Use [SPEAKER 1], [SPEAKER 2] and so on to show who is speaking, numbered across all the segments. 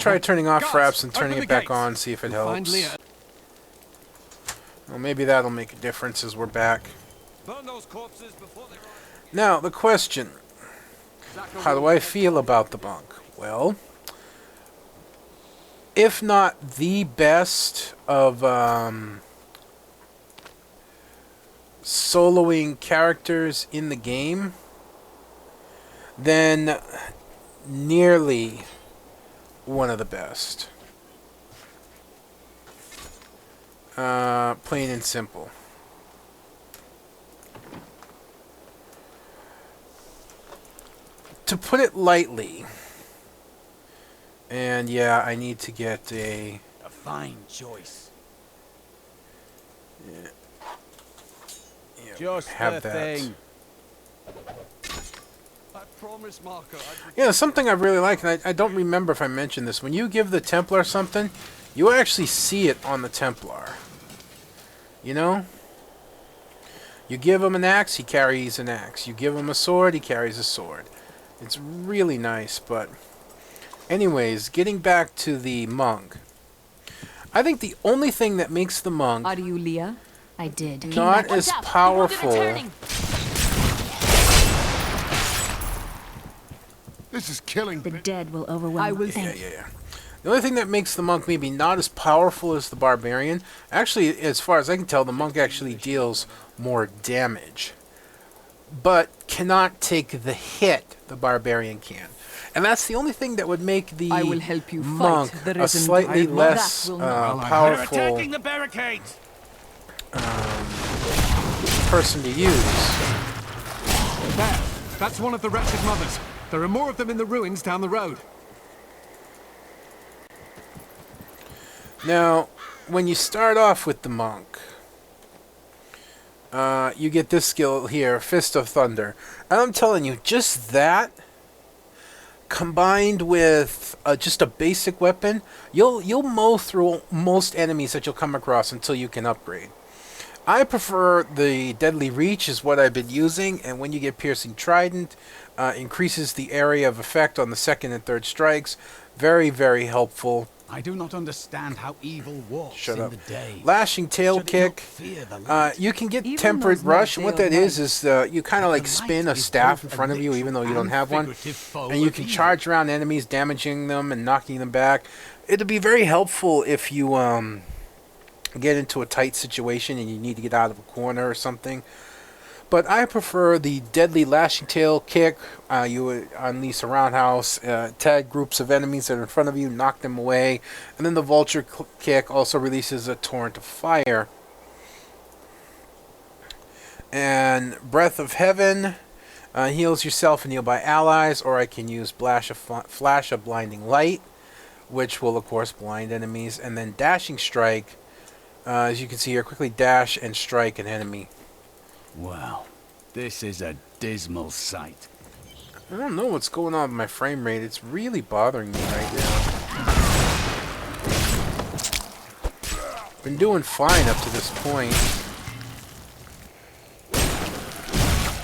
[SPEAKER 1] try turning off fraps and turning it back on, see if it helps. Well, maybe that'll make a difference as we're back.
[SPEAKER 2] Burn those corpses before they rise.
[SPEAKER 1] Now, the question. How do I feel about the monk? Well, if not the best of soloing characters in the game, then nearly one of the best. Plain and simple. To put it lightly, and yeah, I need to get a
[SPEAKER 3] fine choice.
[SPEAKER 1] Yeah,
[SPEAKER 3] Just
[SPEAKER 1] have
[SPEAKER 3] the
[SPEAKER 1] that.
[SPEAKER 3] thing.
[SPEAKER 2] I promise, Marco.
[SPEAKER 1] Yeah, something I really like, and I don't remember if I mentioned this. When you give the Templar something, you actually see it on the Templar. You know? You give him an axe, he carries an axe. You give him a sword, he carries a sword. It's really nice, but... Anyways, getting back to the monk. I think the only thing that makes the monk...
[SPEAKER 4] Are you Leah? I did.
[SPEAKER 1] Not as powerful...
[SPEAKER 5] This is killing
[SPEAKER 4] The
[SPEAKER 5] me.
[SPEAKER 4] dead will overwhelm.
[SPEAKER 1] Yeah. The only thing that makes the monk maybe not as powerful as the barbarian, actually, as far as I can tell, the monk actually deals more damage, but cannot take the hit the barbarian can. And that's the only thing that would make the
[SPEAKER 4] I will help you
[SPEAKER 1] monk
[SPEAKER 4] fight the
[SPEAKER 1] a
[SPEAKER 4] risen
[SPEAKER 1] slightly
[SPEAKER 4] dragon.
[SPEAKER 1] less
[SPEAKER 4] That will
[SPEAKER 3] They're
[SPEAKER 1] powerful
[SPEAKER 3] attacking the barricades.
[SPEAKER 1] person to use.
[SPEAKER 2] There. That's one of the wretched mothers. There are more of them in the ruins down the road.
[SPEAKER 1] Now, when you start off with the monk, you get this skill here, Fist of Thunder. And I'm telling you, just that, combined with just a basic weapon, you'll mow through most enemies that you'll come across until you can upgrade. I prefer the Deadly Reach is what I've been using, and when you get Piercing Trident, increases the area of effect on the second and third strikes. Very, very helpful.
[SPEAKER 3] I do not understand how evil walks in the day.
[SPEAKER 1] Lashing Tail
[SPEAKER 3] Should it
[SPEAKER 1] Kick.
[SPEAKER 3] not fear the light?
[SPEAKER 1] You can get
[SPEAKER 4] Even
[SPEAKER 1] Temperate
[SPEAKER 4] those
[SPEAKER 1] Rush, and what that
[SPEAKER 4] nights
[SPEAKER 1] is you kind of like spin a staff in front of you, even though you don't have one, and you can charge around enemies, damaging them and knocking them back. It'll be very helpful if you get into a tight situation and you need to get out of a corner or something. But I prefer the Deadly Lashing Tail Kick. You would unleash a roundhouse, tag groups of enemies that are in front of you, knock them away. And then the Vulture Kick also releases a torrent of fire. And Breath of Heaven heals yourself and nearby allies. Or I can use Flash of Blinding Light, which will, of course, blind enemies. And then Dashing Strike, as you can see here, quickly dash and strike an enemy.
[SPEAKER 3] Wow, this is a dismal sight.
[SPEAKER 1] I don't know what's going on with my frame rate. It's really bothering me right now. Been doing fine up to this point.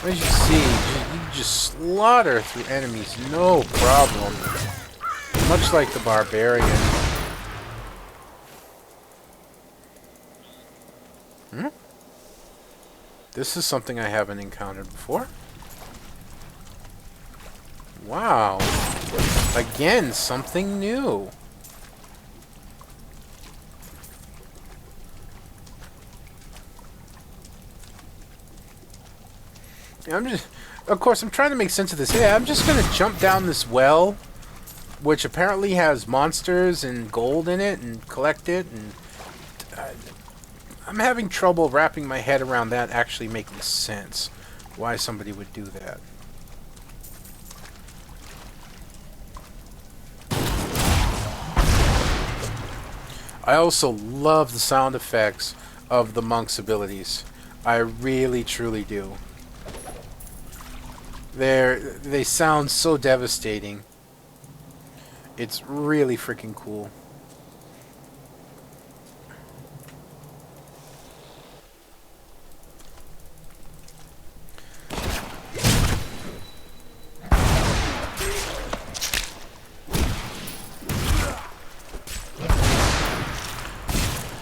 [SPEAKER 1] As you see, you just slaughter through enemies, no problem. Much like the barbarian. This is something I haven't encountered before. Wow. Again, something new. Of course, I'm trying to make sense of this. Yeah, I'm just going to jump down this well, which apparently has monsters and gold in it, and collect it, and I'm having trouble wrapping my head around that actually making sense. Why somebody would do that. I also love the sound effects of the monk's abilities. I really, truly do. They sound so devastating. It's really freaking cool.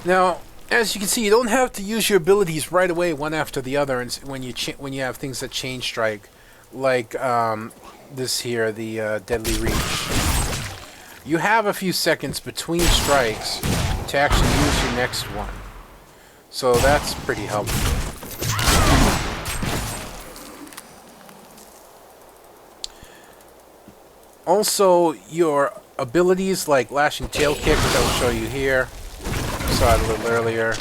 [SPEAKER 1] Now, as you can see, you don't have to use your abilities right away, one after the other, and when you have things that chain strike, like this here, the Deadly Reach. You have a few seconds between strikes to actually use your next one, so that's pretty helpful. Also, your abilities like Lashing Tail Kick, which I will show you here. Saw it a little earlier.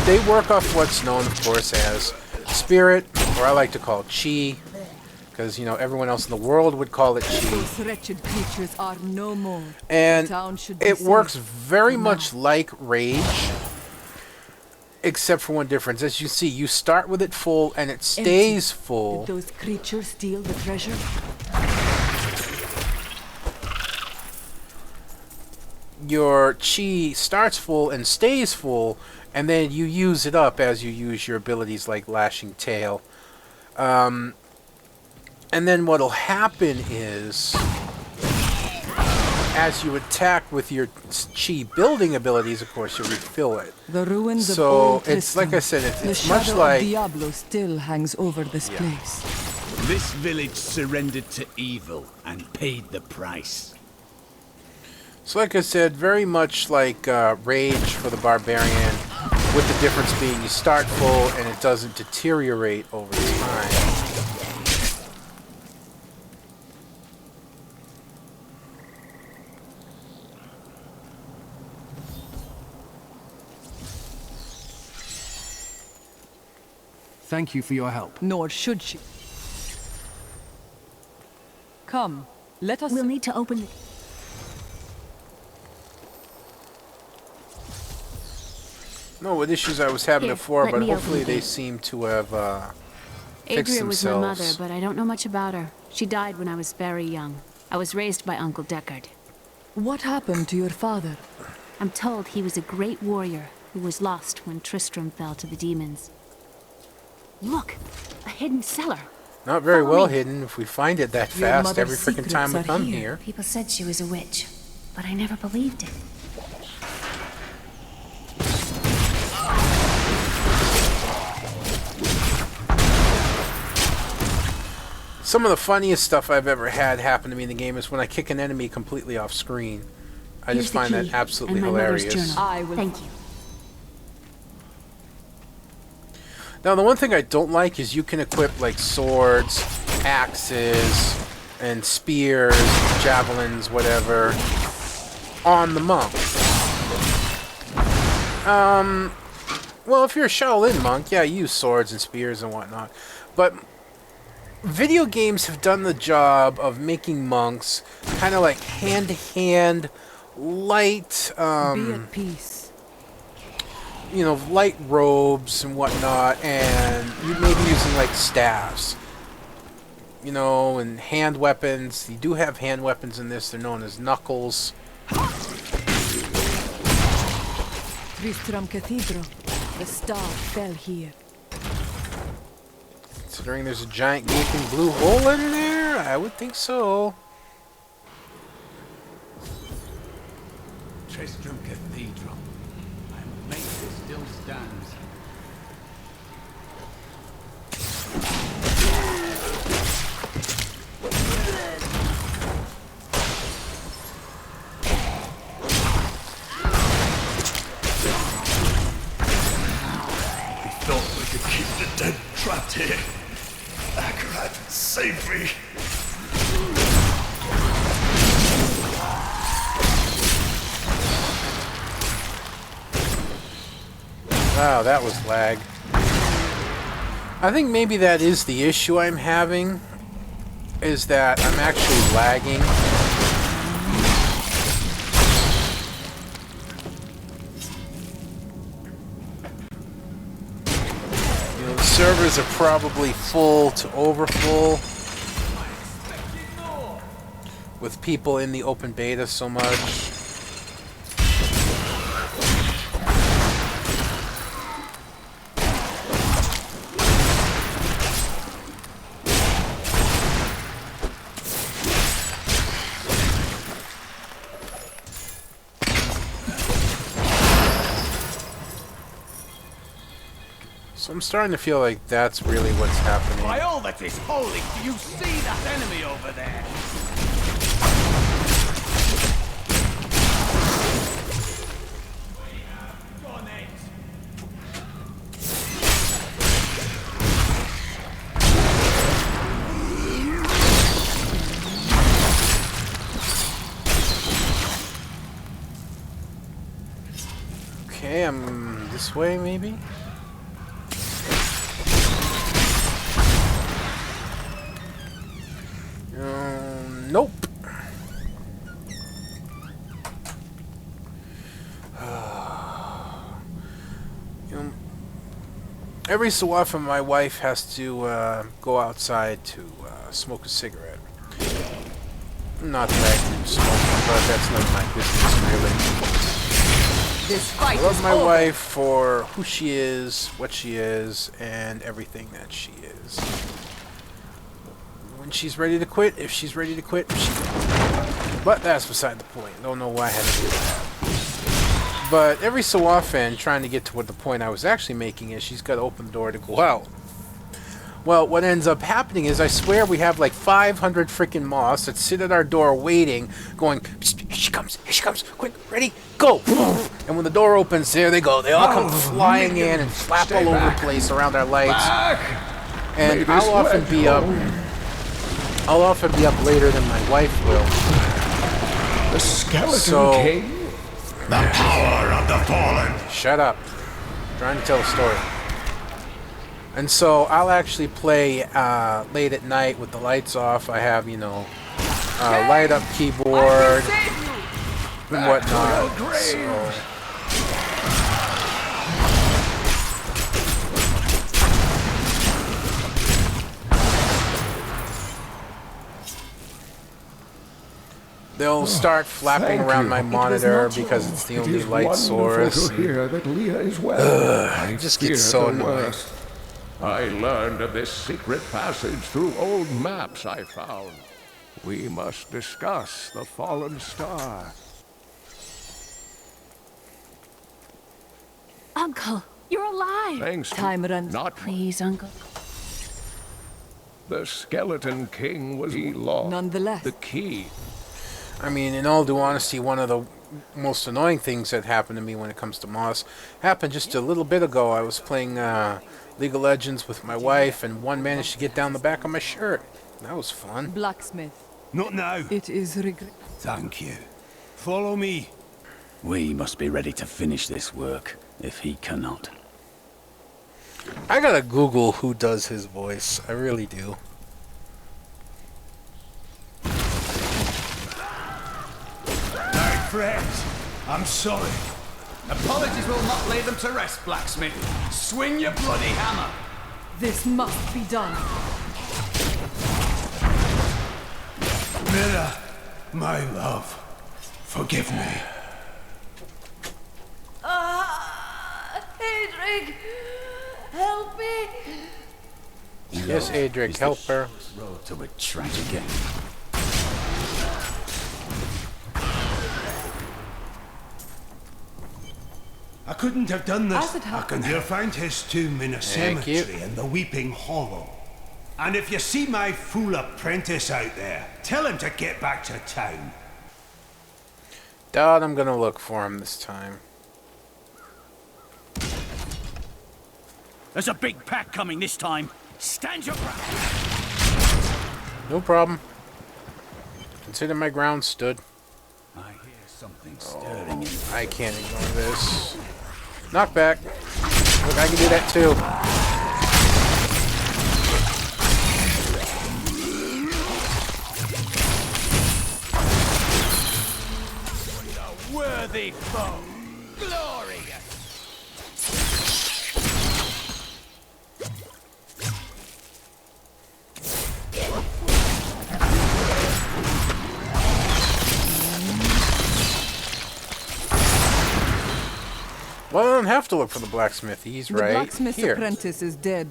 [SPEAKER 1] They work off what's known, of course, as Spirit, or I like to call it Chi, because, you know, everyone else in the world would call it Chi.
[SPEAKER 5] Those wretched creatures are no more.
[SPEAKER 1] And
[SPEAKER 5] The town should be
[SPEAKER 1] it
[SPEAKER 5] safe
[SPEAKER 1] works very
[SPEAKER 5] for
[SPEAKER 1] much
[SPEAKER 5] now.
[SPEAKER 1] like Rage, except for one difference. As you see, you start with it full, and it stays full.
[SPEAKER 5] Did those creatures steal the treasure?
[SPEAKER 1] Your chi starts full and stays full, and then you use it up as you use your abilities like Lashing Tail. And then what'll happen is, as you attack with your chi building abilities, of course, you refill it.
[SPEAKER 5] The ruins of
[SPEAKER 1] So
[SPEAKER 5] old
[SPEAKER 1] it's like I
[SPEAKER 5] Tristram.
[SPEAKER 1] said,
[SPEAKER 5] The
[SPEAKER 1] it's much
[SPEAKER 5] shadow
[SPEAKER 1] like
[SPEAKER 5] of Diablo still hangs over this place.
[SPEAKER 3] This village surrendered to evil and paid the price.
[SPEAKER 1] So like I said, very much like Rage for the Barbarian, with the difference being you start full and it doesn't deteriorate over time.
[SPEAKER 2] Thank you for your help.
[SPEAKER 5] Nor should she. Come, let us...
[SPEAKER 4] We'll need to open the...
[SPEAKER 1] No, with issues I was having
[SPEAKER 4] Here,
[SPEAKER 1] before,
[SPEAKER 4] let
[SPEAKER 1] but
[SPEAKER 4] me open
[SPEAKER 1] hopefully
[SPEAKER 4] the
[SPEAKER 1] they
[SPEAKER 4] gate.
[SPEAKER 1] seem to have fixed
[SPEAKER 4] Adria was my mother,
[SPEAKER 1] themselves.
[SPEAKER 4] but I don't know much about her. She died when I was very young. I was raised by Uncle Deckard.
[SPEAKER 5] What happened to your father?
[SPEAKER 4] I'm told he was a great warrior who was lost when Tristram fell to the demons. Look! A hidden cellar!
[SPEAKER 1] Not very
[SPEAKER 4] Follow
[SPEAKER 1] well
[SPEAKER 4] me.
[SPEAKER 1] hidden if we find it that
[SPEAKER 5] Your
[SPEAKER 1] fast
[SPEAKER 5] mother's
[SPEAKER 1] every freaking
[SPEAKER 5] secrets
[SPEAKER 1] time we
[SPEAKER 5] are
[SPEAKER 1] come
[SPEAKER 5] here.
[SPEAKER 1] here.
[SPEAKER 4] People said she was a witch, but I never believed it.
[SPEAKER 1] Some of the funniest stuff I've ever had happen to me in the game is when I kick an enemy completely off screen. I
[SPEAKER 4] Here's
[SPEAKER 1] just
[SPEAKER 4] the
[SPEAKER 1] find
[SPEAKER 4] key,
[SPEAKER 1] that absolutely
[SPEAKER 4] and my mother's
[SPEAKER 1] hilarious.
[SPEAKER 4] journal.
[SPEAKER 5] I will...
[SPEAKER 4] Thank you.
[SPEAKER 1] Now, the one thing I don't like is you can equip like swords, axes, and spears, javelins, whatever, on the monk. Well, if you're a Shaolin monk, yeah, you use swords and spears and whatnot. But video games have done the job of making monks kind of like hand-to-hand, light,
[SPEAKER 5] Be at peace.
[SPEAKER 1] you know, light robes and whatnot, and you may be using like staffs, you know, and hand weapons. You do have hand weapons in this. They're known as knuckles.
[SPEAKER 5] Tristram Cathedral. The star fell here.
[SPEAKER 1] Considering there's a giant gaping blue hole in there, I would think so.
[SPEAKER 3] Tristram Cathedral. And Mage still stands.
[SPEAKER 6] Thought we could keep the dead trapped here. Akarat, save me.
[SPEAKER 1] Wow, that was lag. I think maybe that is the issue I'm having, is that I'm actually lagging. You know, the servers are probably full to overfull with people in the open beta so much. So I'm starting to feel like that's really what's happening.
[SPEAKER 3] By all that is holy, do you see that enemy over there? Go on, then.
[SPEAKER 1] Okay, I'm this way maybe? Nope. You know, every so often my wife has to go outside to smoke a cigarette. Not that I do smoke, but that's none of my business really.
[SPEAKER 5] This fight
[SPEAKER 1] I love
[SPEAKER 5] is
[SPEAKER 1] my
[SPEAKER 5] over.
[SPEAKER 1] wife for who she is, what she is, and everything that she is. When she's ready to quit, if she's ready to quit, she will. But that's beside the point. Don't know why I had to do that. But every so often, trying to get to what the point I was actually making is, she's got to open the door to go out. Well, what ends up happening is, I swear we have like 500 freaking moths that sit at our door waiting, going, "Psst, here she comes, quick, ready, go!" And when the door opens, there they go. They all come flying in and flap all over the place around our lights. And I'll often be up later than my wife will.
[SPEAKER 6] The Skeleton
[SPEAKER 1] So-
[SPEAKER 6] King? The power of the fallen.
[SPEAKER 1] Shut up. I'm trying to tell a story. And so I'll actually play late at night with the lights off. I have, light up keyboard and whatnot. So they'll start flapping
[SPEAKER 6] thank
[SPEAKER 1] around
[SPEAKER 6] you.
[SPEAKER 1] my
[SPEAKER 6] It was
[SPEAKER 1] monitor
[SPEAKER 6] not
[SPEAKER 1] because
[SPEAKER 6] so.
[SPEAKER 1] it's the
[SPEAKER 6] It
[SPEAKER 1] only
[SPEAKER 6] is
[SPEAKER 1] light
[SPEAKER 6] wonderful
[SPEAKER 1] source.
[SPEAKER 6] to hear that Leah is well. I
[SPEAKER 1] just
[SPEAKER 6] fear
[SPEAKER 1] gets so
[SPEAKER 6] the
[SPEAKER 1] annoying.
[SPEAKER 6] worst. I learned of this secret passage through old maps I found. We must discuss the fallen star.
[SPEAKER 4] Uncle, you're alive!
[SPEAKER 6] Thanks to
[SPEAKER 5] Time runs.
[SPEAKER 6] not
[SPEAKER 4] Please, Uncle.
[SPEAKER 6] the Skeleton King was lost.
[SPEAKER 5] Nonetheless.
[SPEAKER 6] The key.
[SPEAKER 1] I mean, in all due honesty, one of the most annoying things that happened to me when it comes to moss happened just a little bit ago. I was playing League of Legends with my wife, and one managed to get down the back of my shirt. That was fun.
[SPEAKER 5] Blacksmith.
[SPEAKER 3] Not now.
[SPEAKER 5] It is regret.
[SPEAKER 3] Thank you. Follow me.
[SPEAKER 7] We must be ready to finish this work, if he cannot.
[SPEAKER 1] I gotta Google who does his voice. I really do.
[SPEAKER 3] My friends, I'm sorry. Apologies will not lay them to rest, blacksmith. Swing your bloody hammer.
[SPEAKER 5] This must be done.
[SPEAKER 3] Mira, my love, forgive me.
[SPEAKER 5] Adric! Help me!
[SPEAKER 1] Yes, Adric, help her.
[SPEAKER 7] Road to a tragic end.
[SPEAKER 8] I couldn't have done this.
[SPEAKER 5] As it happened.
[SPEAKER 8] You'll find his tomb in a
[SPEAKER 1] Thank you.
[SPEAKER 8] cemetery in the Weeping Hollow. And if you see my fool apprentice out there, tell him to get back to town.
[SPEAKER 1] Doubt I'm gonna look for him this time.
[SPEAKER 7] There's a big pack coming this time. Stand your ground.
[SPEAKER 1] No problem. Consider my ground stood.
[SPEAKER 7] I hear something stirring in
[SPEAKER 1] I can't ignore this. Knockback. Look, I can do that too.
[SPEAKER 3] Worthy foe. Glorious.
[SPEAKER 1] Well, I don't have to look for the blacksmith. He's
[SPEAKER 5] The
[SPEAKER 1] right
[SPEAKER 5] blacksmith's
[SPEAKER 1] here.
[SPEAKER 5] apprentice is dead.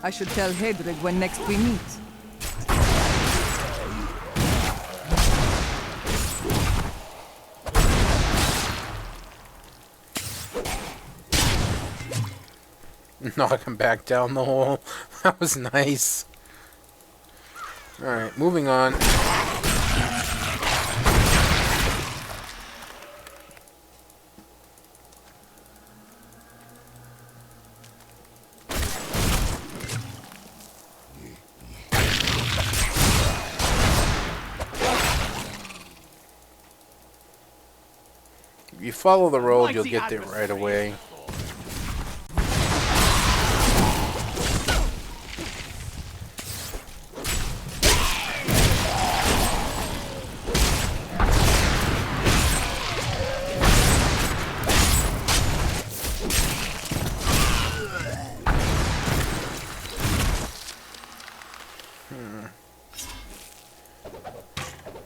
[SPEAKER 5] I should tell Hedrig when next we meet.
[SPEAKER 1] Knock him back down the hole. That was nice. Alright, moving on. If you follow the road, you'll get there right away.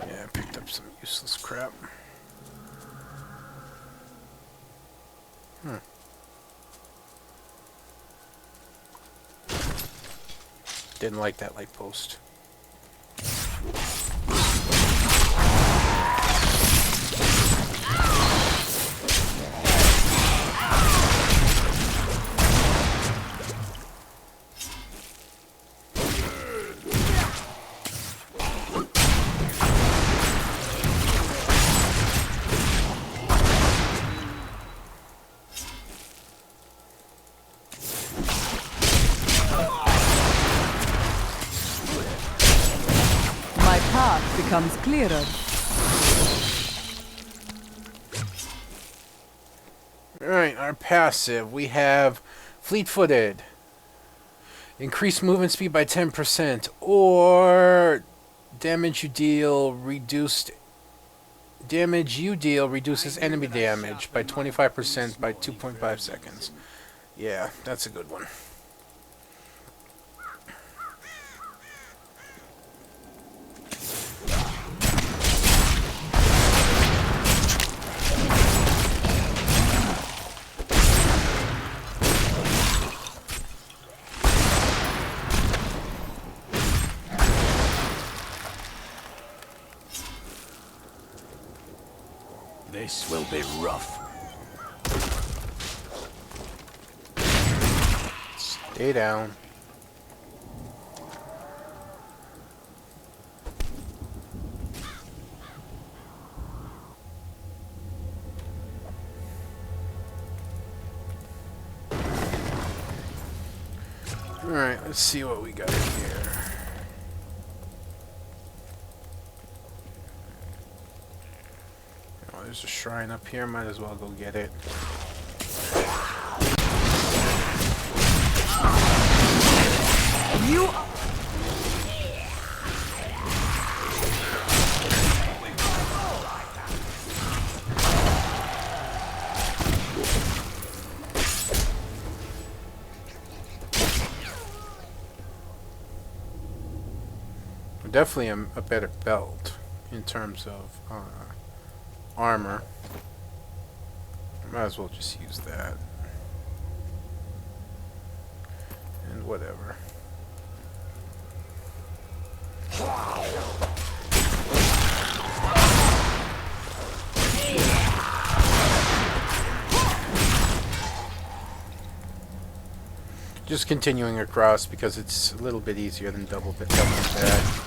[SPEAKER 1] Yeah, I picked up some useless crap. Didn't like that light post.
[SPEAKER 5] Becomes clearer.
[SPEAKER 1] Alright, our passive. We have fleet-footed. Increase movement speed by 10%. Or damage you deal reduces enemy damage by 25% by 2.5 seconds. Yeah, that's a good one.
[SPEAKER 7] This will be rough.
[SPEAKER 1] Stay down. Alright, let's see what we got here. Oh, there's a shrine up here, might as well go get it.
[SPEAKER 5] You
[SPEAKER 1] Definitely a better belt in terms of armor. Might as well just use that. And whatever. Just continuing across because it's a little bit easier than double that.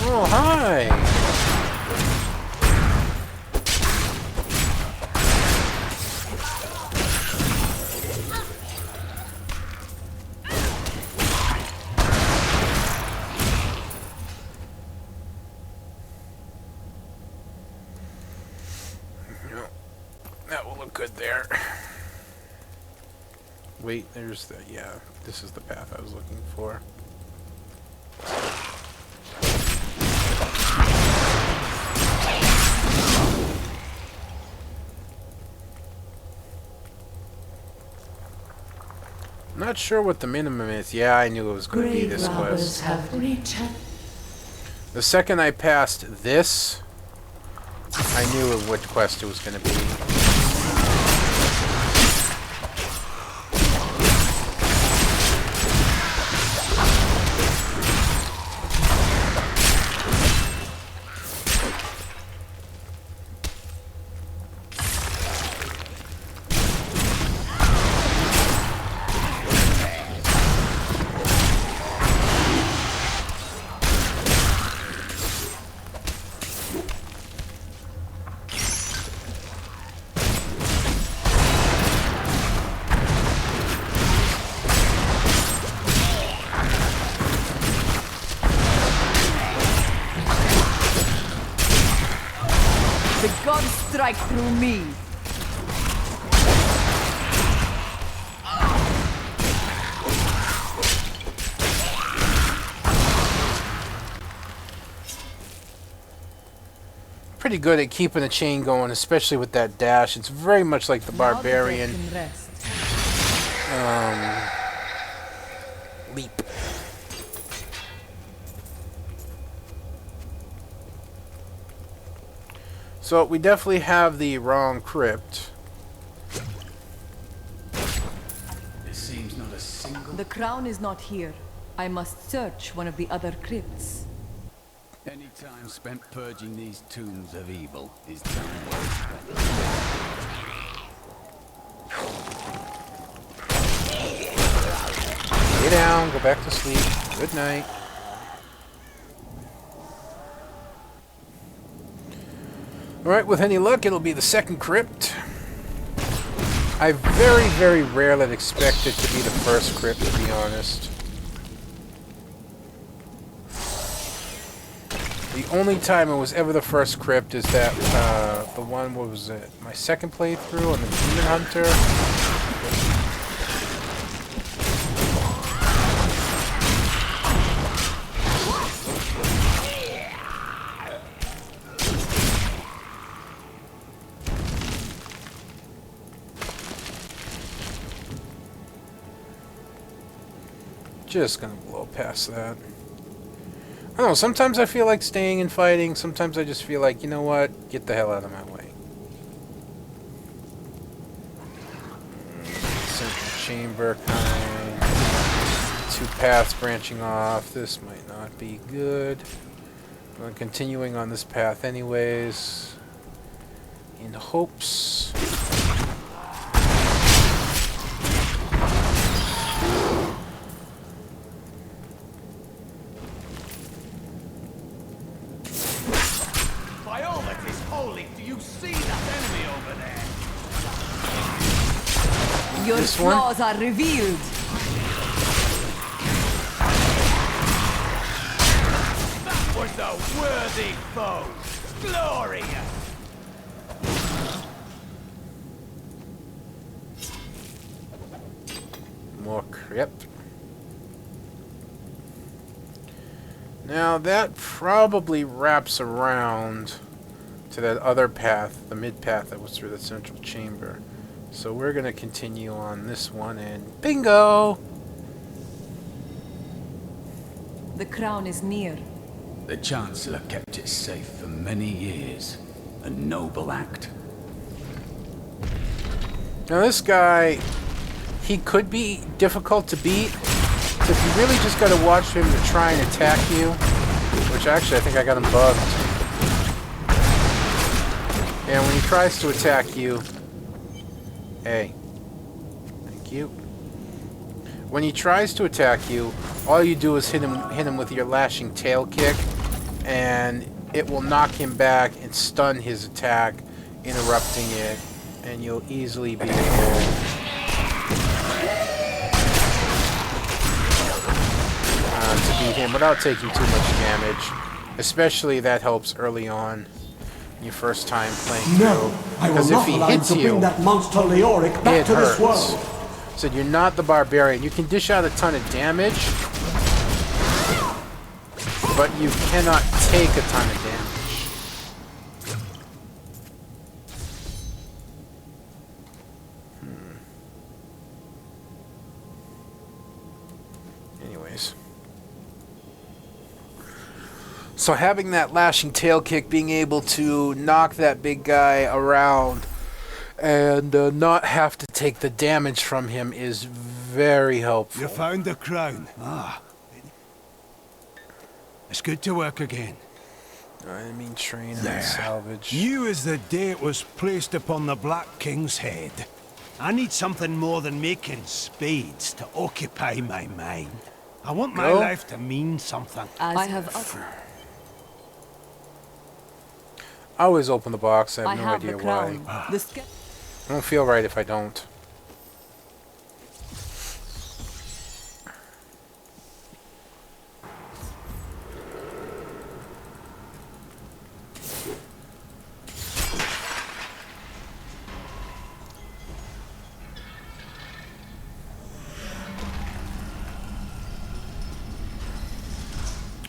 [SPEAKER 1] Oh, hi! That will look good there. Wait, there's the... yeah, this is the path I was looking for. Not sure what the minimum is. Yeah, I knew it was going to be this quest. The second I passed this, I knew what quest it was going to be.
[SPEAKER 5] the gods strike through me.
[SPEAKER 1] Pretty good at keeping a chain going, especially with that dash. It's very much like the barbarian leap. So we definitely have the wrong crypt.
[SPEAKER 3] There seems not a single...
[SPEAKER 5] The crown is not here. I must search one of the other crypts.
[SPEAKER 3] Any time spent purging these tombs of evil is time well spent.
[SPEAKER 1] Lay down, go back to sleep. Good night. Alright, with any luck, it'll be the second crypt. I very, very rarely expect it to be the first crypt, to be honest. The only time it was ever the first crypt is that, the one, what was it? My second playthrough on the Demon Hunter. Just gonna blow past that. I don't know, sometimes I feel like staying and fighting, sometimes I just feel like, you know what, get the hell out of my way. Central chamber kind. 2 paths branching off, this might not be good. I'm continuing on this path anyways, in hopes.
[SPEAKER 5] Your flaws are revealed.
[SPEAKER 3] That was a worthy foe. Glorious.
[SPEAKER 1] More crypt. Now that probably wraps around to that other path, the mid path that was through the central chamber. So we're going to continue on this one, and bingo!
[SPEAKER 5] The crown is near.
[SPEAKER 3] The Chancellor kept it safe for many years. A noble act.
[SPEAKER 1] Now this guy, he could be difficult to beat. So if you really just got to watch him to try and attack you, which actually I think I got him bugged. And when he tries to attack you, hey, thank you. When he tries to attack you, all you do is hit him with your lashing tail kick, and it will knock him back and stun his attack, interrupting it, and you'll easily be able to beat him without taking too much damage. Especially that helps early on. Your first time playing
[SPEAKER 9] no,
[SPEAKER 1] through, because if he hits you,
[SPEAKER 9] bring that monster Leoric back
[SPEAKER 1] it
[SPEAKER 9] to
[SPEAKER 1] hurts.
[SPEAKER 9] this world.
[SPEAKER 1] So you're not the barbarian. You can dish out a ton of damage, but you cannot take a ton of damage. Anyways. So having that lashing tail kick, being able to knock that big guy around and not have to take the damage from him is very helpful.
[SPEAKER 8] You found the crown. Ah. It's good to work again.
[SPEAKER 1] I mean, train and salvage.
[SPEAKER 8] New as the day it was placed upon the Black King's head. I need something more than making spades to occupy my mind. I want my life to mean something.
[SPEAKER 5] I have
[SPEAKER 1] I always open the box. I have no idea
[SPEAKER 5] the
[SPEAKER 1] why.
[SPEAKER 5] crown.
[SPEAKER 1] I don't feel right if I don't.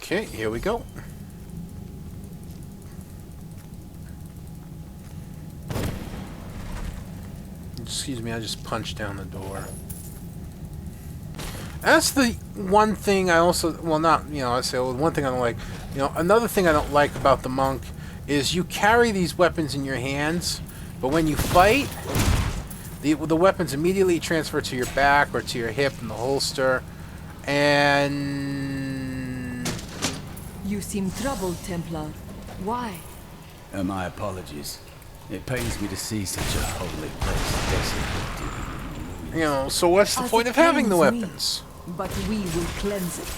[SPEAKER 1] Okay, here we go. Excuse me, I just punched down the door. That's the one thing I also, well, not, you know, I say, well, one thing I don't like. You know, another thing I don't like about the monk is you carry these weapons in your hands, but when you fight, the weapons immediately transfer to your back or to your hip in the holster, and...
[SPEAKER 5] You seem troubled, Templar. Why?
[SPEAKER 3] My apologies. It pains me to see such a holy place desecrated.
[SPEAKER 1] You know, so what's the point of having the weapons?
[SPEAKER 5] But we will cleanse it.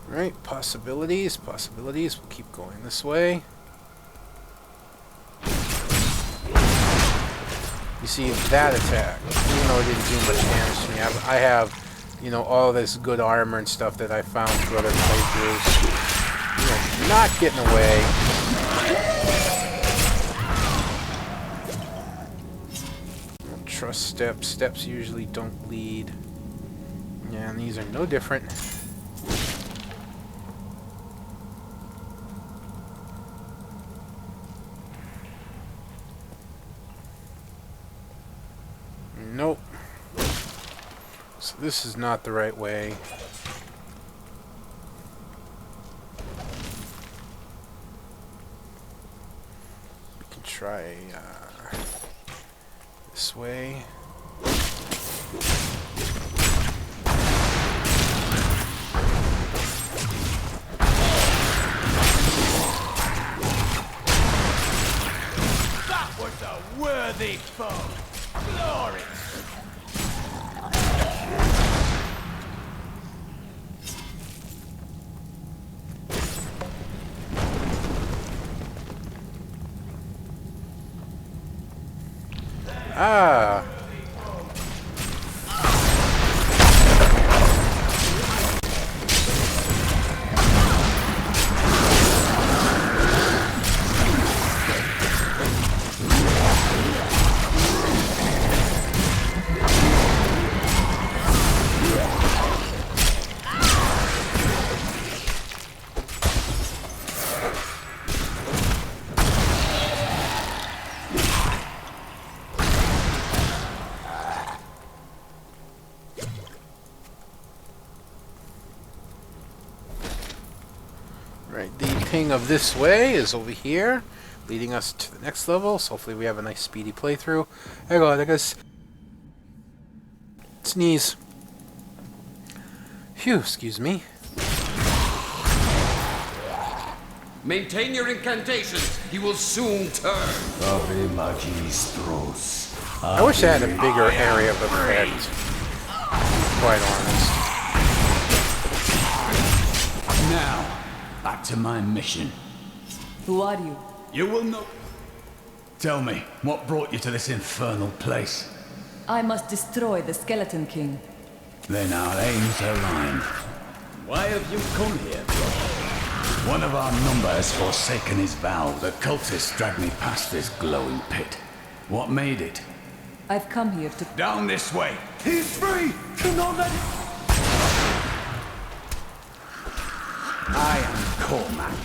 [SPEAKER 1] Right, possibilities, possibilities. We'll keep going this way. You see, that attack, even though it didn't do much damage to me, I have, you know, all this good armor and stuff that I found through other playthroughs. You know, not getting away. Don't trust steps. Steps usually don't lead. Yeah, and these are no different. Nope. So this is not the right way. We can try this way.
[SPEAKER 3] That was a worthy foe. Glory!
[SPEAKER 1] Ah. Right, the ping of this way is over here, leading us to the next level, so hopefully we have a nice speedy playthrough. There you go, I guess. Sneeze. Phew, excuse me.
[SPEAKER 10] Maintain your incantations. He will soon turn.
[SPEAKER 1] I wish I had a bigger area of effect. Quite honest.
[SPEAKER 3] Now, back to my mission.
[SPEAKER 5] Who are you?
[SPEAKER 3] You will know. Tell me, what brought you to this infernal place?
[SPEAKER 5] I must destroy the Skeleton King.
[SPEAKER 3] Then our aims align. Why have you come here, brother? One of our number has forsaken his vow. The cultists dragged me past this glowing pit. What made it?
[SPEAKER 5] I've come here to...
[SPEAKER 3] Down this way! He's free! Do not let him... I am Cormac,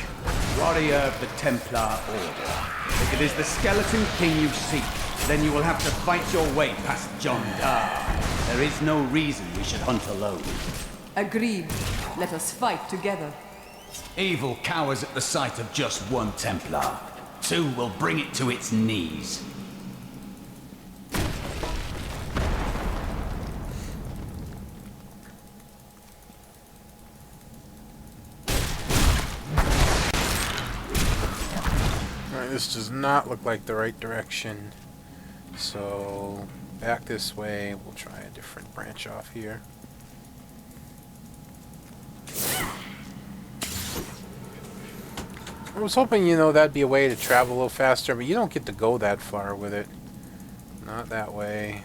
[SPEAKER 3] warrior of the Templar Order. If it is the Skeleton King you seek, then you will have to fight your way past John Dar. There is no reason we should hunt alone.
[SPEAKER 5] Agreed. Let us fight together.
[SPEAKER 3] Evil cowers at the sight of just one Templar. Two will bring it to its knees.
[SPEAKER 1] Alright, this does not look like the right direction. So, back this way. We'll try a different branch off here. I was hoping, you know, that'd be a way to travel a little faster, but you don't get to go that far with it. Not that way.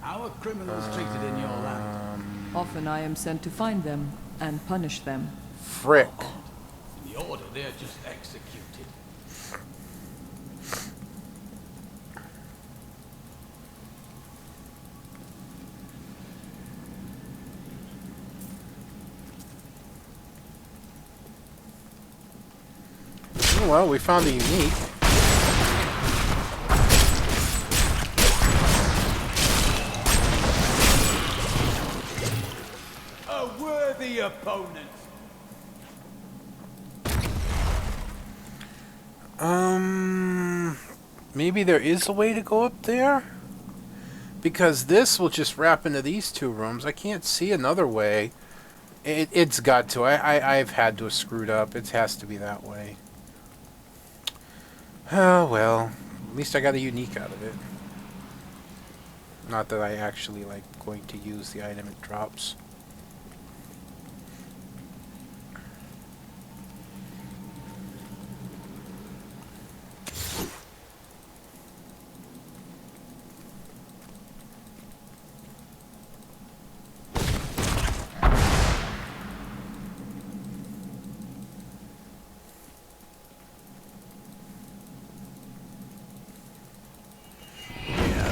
[SPEAKER 3] How are criminals treated in your land?
[SPEAKER 5] Often I am sent to find them and punish them.
[SPEAKER 1] Frick.
[SPEAKER 3] In the Order, they're just executed.
[SPEAKER 1] Oh, well, we found a unique.
[SPEAKER 3] A worthy opponent.
[SPEAKER 1] Maybe there is a way to go up there? Because this will just wrap into these two rooms. I can't see another way. It's got to. I've had to have screwed up. It has to be that way. Oh, well. At least I got a unique out of it. Not that I actually like going to use the item it drops.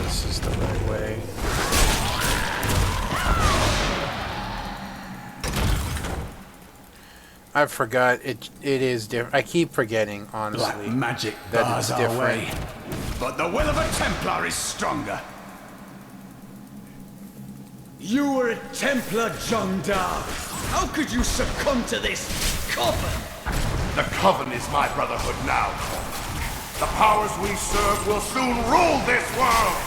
[SPEAKER 1] This is the right way. I forgot it is different. I keep forgetting, honestly.
[SPEAKER 3] Black magic
[SPEAKER 1] that
[SPEAKER 3] bars
[SPEAKER 1] it's
[SPEAKER 3] our
[SPEAKER 1] different.
[SPEAKER 3] way. But the will of a Templar is stronger. You were a Templar, John Dark. How could you succumb to this coven?
[SPEAKER 6] The Coven is my brotherhood now. The powers we serve will soon rule this world!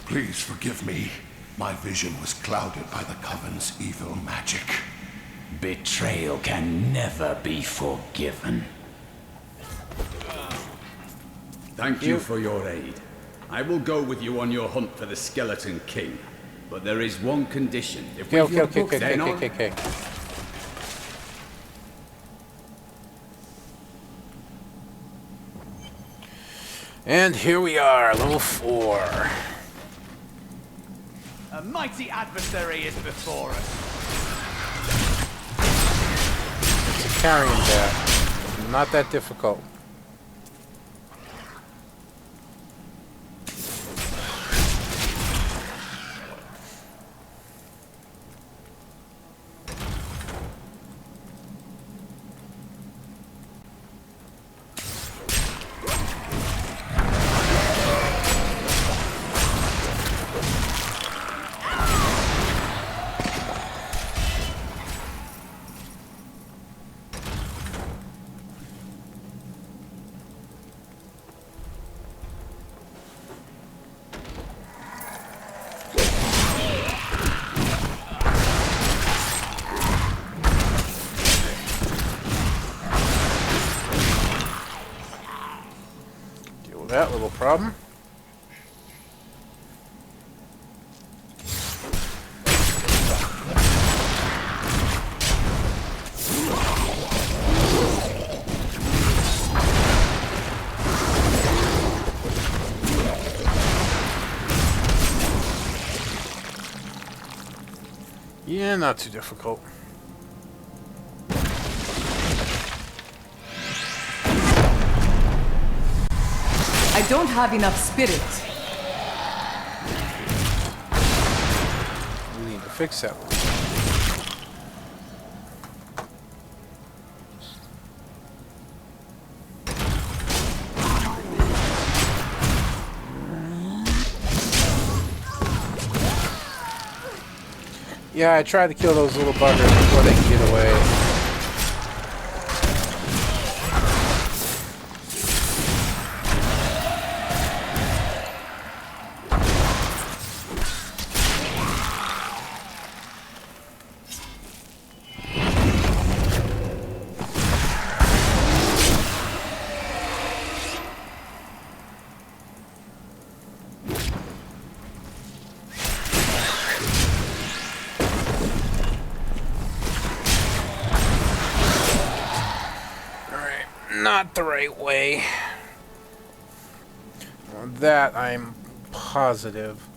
[SPEAKER 6] Please forgive me. My vision was clouded by the Coven's evil magic.
[SPEAKER 3] Betrayal can never be forgiven. Thank you for your aid. I will go with you on your hunt for the Skeleton King. But there is one condition. If we
[SPEAKER 1] Okay. And here we are, level 4.
[SPEAKER 3] A mighty adversary is before us.
[SPEAKER 1] It's a carrying deck. Not that difficult. That little problem. Yeah, not too difficult.
[SPEAKER 5] I don't have enough spirit.
[SPEAKER 1] We need to fix that one. Yeah, I tried to kill those little buggers before they can get away. Not the right way. Well, that I'm positive.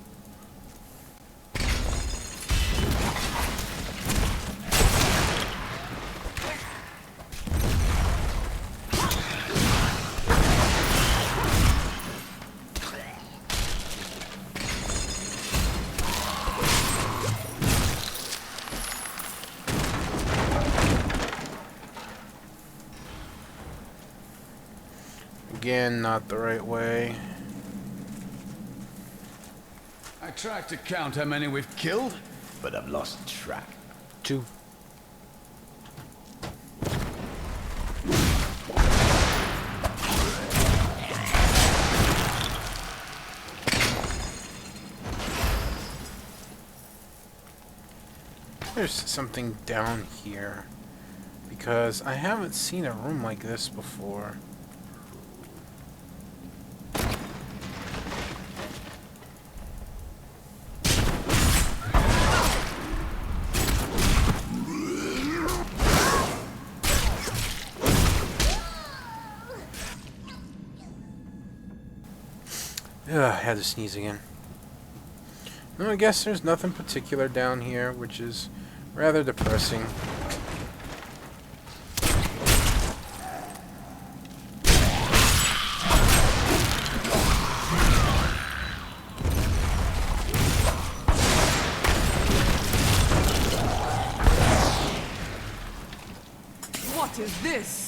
[SPEAKER 1] Again, not the right way.
[SPEAKER 3] I tried to count how many we've killed, but I've lost track.
[SPEAKER 1] 2. There's something down here, because I haven't seen a room like this before. Ugh, I had to sneeze again. No, I guess there's nothing particular down here, which is rather depressing.
[SPEAKER 5] What is this?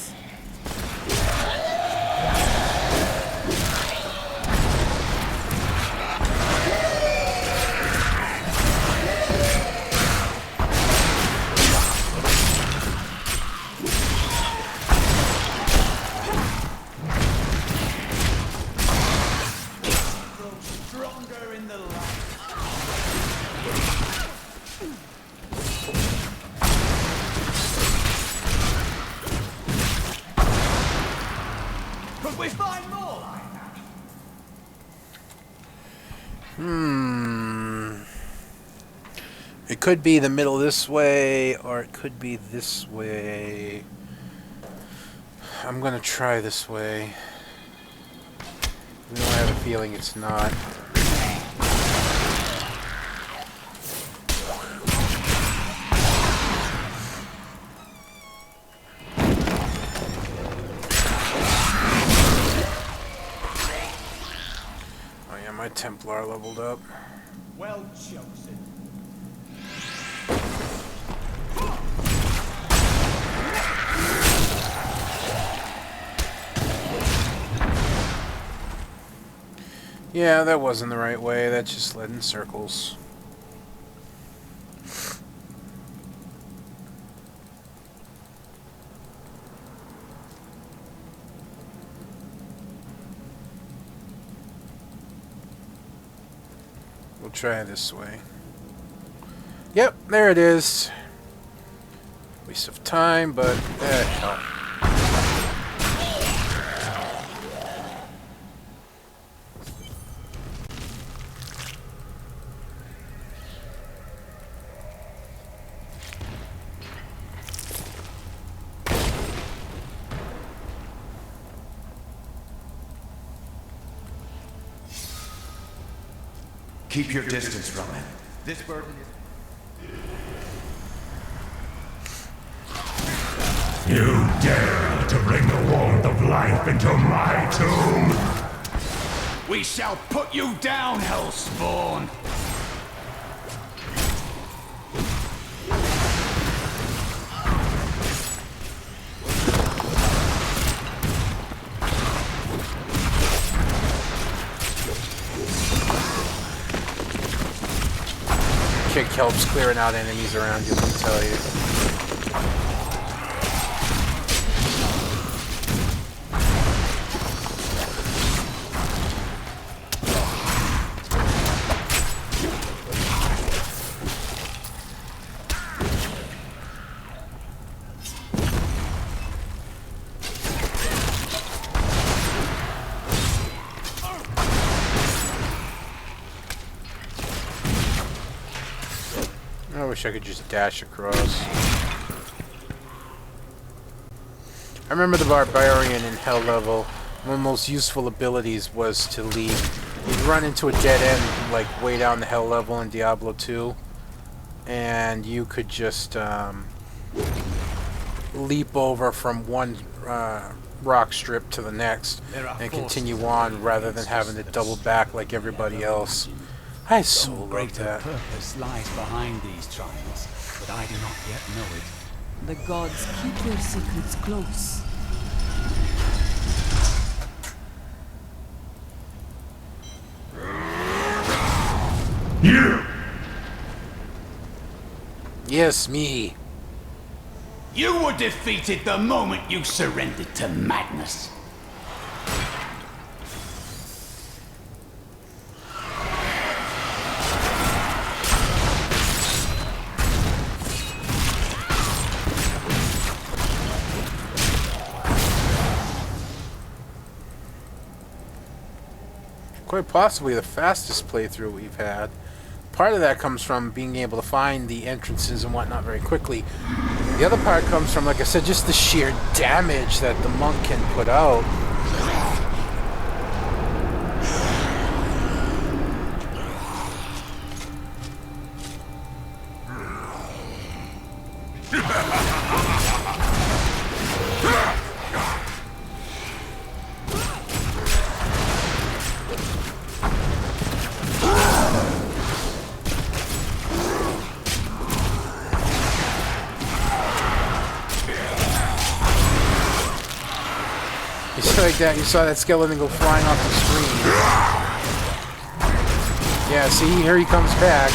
[SPEAKER 3] We find more like that.
[SPEAKER 1] It could be the middle this way, or it could be this way. I'm gonna try this way. Even though I have a feeling it's not. My Templar leveled up.
[SPEAKER 3] Well chosen.
[SPEAKER 1] Yeah, that wasn't the right way. That just led in circles. We'll try this way. Yep, there it is. Waste of time, but hell.
[SPEAKER 3] Keep your distance from him. This burden is...
[SPEAKER 6] You dare to bring the warmth of life into my tomb?
[SPEAKER 3] We shall put you down, Hellspawn!
[SPEAKER 1] Kick helps clearing out enemies around you, let me tell you. I wish I could just dash across. I remember the Barbarian in Hell level, one of the most useful abilities was to leave. You'd run into a dead end, like way down the Hell level in Diablo 2, and you could just leap over from one rock strip to the next and continue on rather than having to double back like everybody else. I so love that.
[SPEAKER 7] Purpose lies behind these trials, but I do not yet know it.
[SPEAKER 5] The gods keep their secrets close.
[SPEAKER 9] You!
[SPEAKER 1] Yes, me.
[SPEAKER 3] You were defeated the moment you surrendered to madness.
[SPEAKER 1] Quite possibly the fastest playthrough we've had. Part of that comes from being able to find the entrances and whatnot very quickly. The other part comes from, like I said, just the sheer damage that the monk can put out. Like that, you saw that skeleton go flying off the screen. Yeah, see, here he comes back.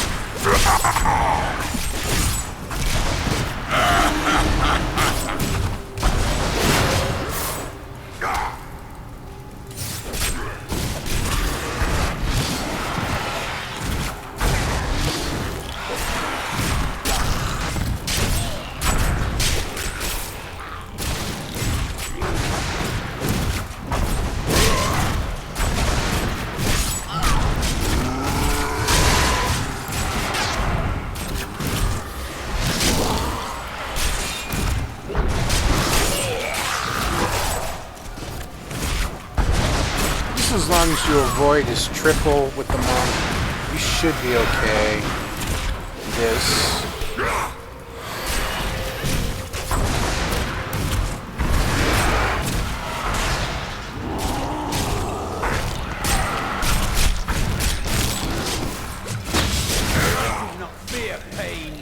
[SPEAKER 1] As long as you avoid his triple with the monk, you should be okay. This.
[SPEAKER 3] Not fear pain.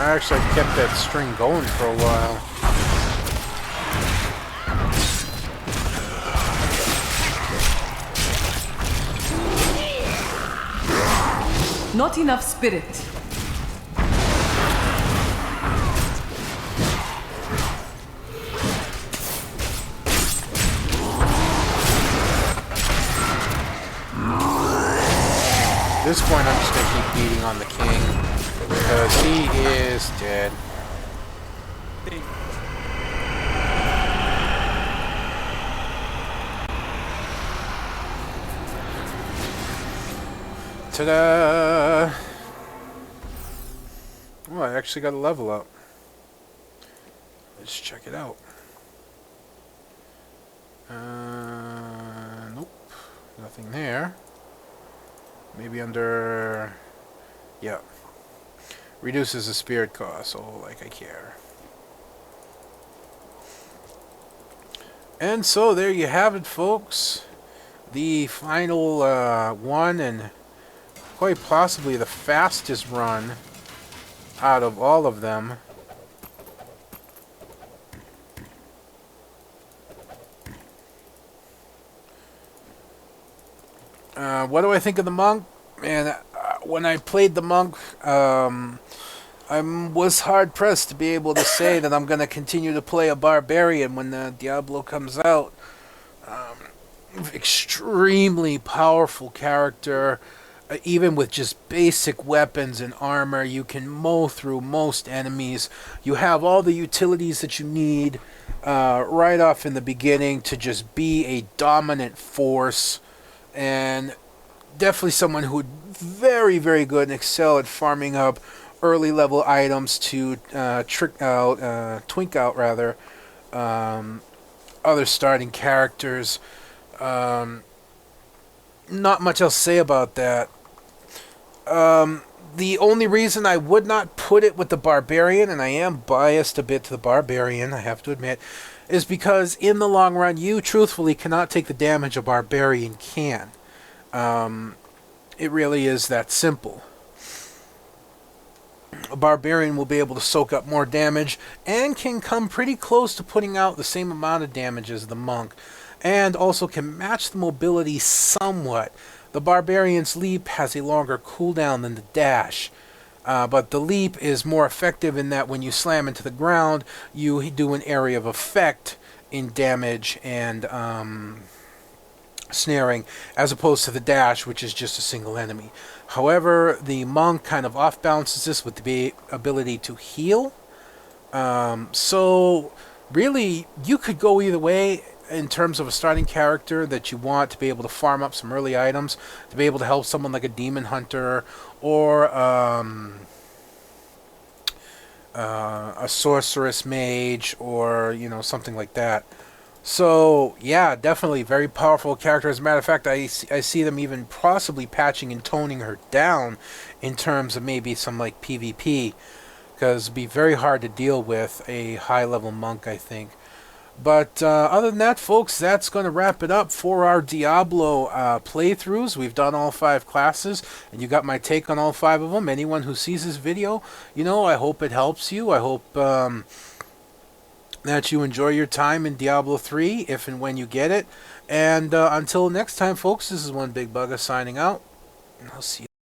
[SPEAKER 1] I actually kept that string going for a while.
[SPEAKER 5] Not enough spirit.
[SPEAKER 1] At this point, I'm just gonna keep beating on the king because he is dead. Ta-da! Oh, I actually got a level up. Let's check it out. Nope. Nothing there. Maybe under... Yeah. Reduces the spirit cost, so like I care. And so there you have it, folks. The final one, and quite possibly the fastest run out of all of them. What do I think of the monk? Man, when I played the monk, I was hard-pressed to be able to say that I'm going to continue to play a barbarian when Diablo comes out. Extremely powerful character. Even with just basic weapons and armor, you can mow through most enemies. You have all the utilities that you need right off in the beginning to just be a dominant force. And definitely someone who would very, very good and excel at farming up early level items to twink out other starting characters. not much else to say about that. The only reason I would not put it with the Barbarian, and I am biased a bit to the Barbarian, I have to admit, is because in the long run, you truthfully cannot take the damage a Barbarian can. It really is that simple. A Barbarian will be able to soak up more damage and can come pretty close to putting out the same amount of damage as the Monk, and also can match the mobility somewhat. The Barbarian's leap has a longer cooldown than the dash, but the leap is more effective in that when you slam into the ground, you do an area of effect in damage and snaring, as opposed to the dash, which is just a single enemy. However, the Monk kind of off-balances this with the ability to heal. So, really, you could go either way in terms of a starting character that you want to be able to farm up some early items, to be able to help someone like a Demon Hunter, or a Sorceress Mage, or, you know, something like that. So, yeah, definitely very powerful character. As a matter of fact, I see them even possibly patching and toning her down in terms of maybe some, like, PvP. Because it'd be very hard to deal with a high-level Monk, I think. But other than that, folks, that's going to wrap it up for our Diablo playthroughs. We've done all 5 classes, and you got my take on all 5 of them. Anyone who sees this video, you know, I hope it helps you. I hope that you enjoy your time in Diablo 3, if and when you get it. And until next time, folks, this is One Big Bugger signing out. And I'll see you